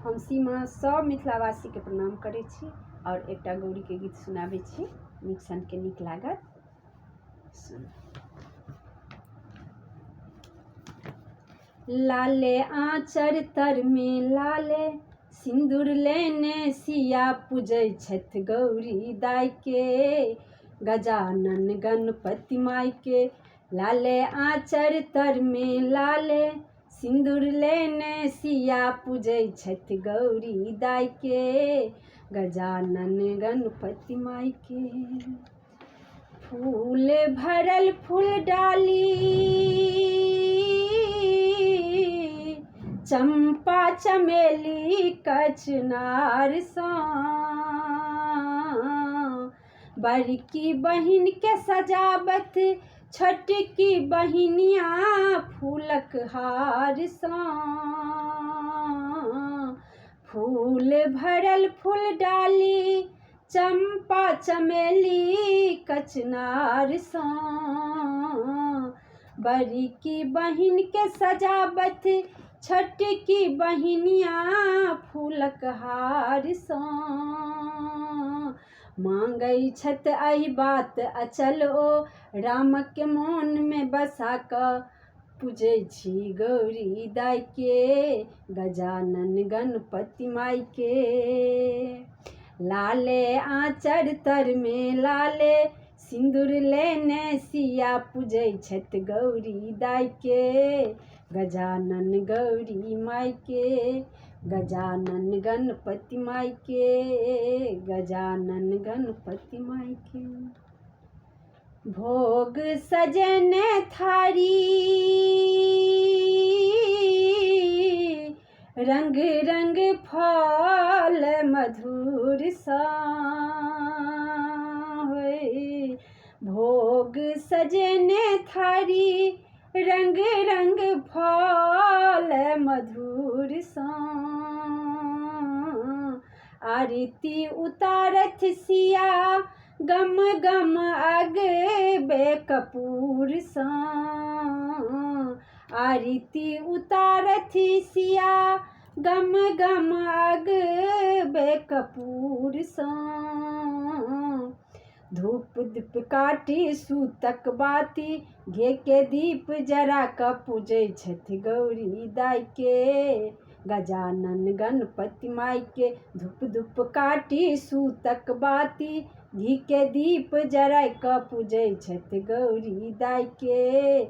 हम सीमा सब मिथिलावासी के प्रणाम करै छी और एकटा गौरी के गीत सुनाबै छी, नीक सन के नीक लागत। लाले आँचर तर में लाले सिंदूर लेने सिया पूजै छथि गौरी दाई के, गजानन गणपति माई के। लाले आँचर तर में लाले सिंदूर लेने सिया पूजै छथि गौरी दाई के, गजानन गणपति माई के। फूल भरल फूल डाली चंपा चमेली कचनार सा, बड़की बहिन के सजावत छोटकी बहिनिया फूलक हार सा। फूल भरल फूल डाली चंपा चमेली कचनार सा, बड़की बहिन के सजावत छोटकी बहिनिया फूलक हार सा। मांगै छत एहि बात अचल ओ राम के मोन में बसा क, पूजै छी गौरी दाई के, गजानन गणपति माई के। लाले आँचर तर में लाले सिंदूर लेने सिया पूजै छथि गौरी दाई के, गजानन गौरी माई के, गजानन गणपति माई के, गजानन गणपति माई के। भोग सजने थारी रंग रंग फल मधुर सा, भोग सजने थारी रंग रंग फल मधुर सा, आरती उतारत सिया गम गम अगबे कपूर सा, आरती उतारत सिया गम गम अगबे कपूर सा। धूप दीप काटी सूतक बाती घे के दीप जरा क पूजै छथि गौरी दाई के, गजानन गणपति माई के। धूप धूप काटी सूतक बाती घी के दीप जरा क पूजै छथि गौरी दाई के,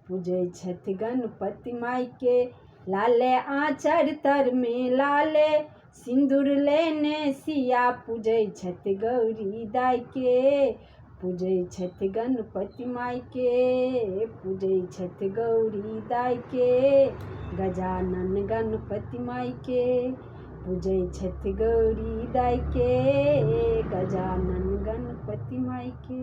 पूजै छथि गणपति माई के। लाले आँचर तर में लाले सिंदूर लेने सिया पूजै छथि गौरी दाई के, पूजै छथि गणपति माई के, पूजै छथि गौरी दाई के, गजानन गणपति माई के, पूजै छथि गौरी दाई के, गजानन गणपति माई के।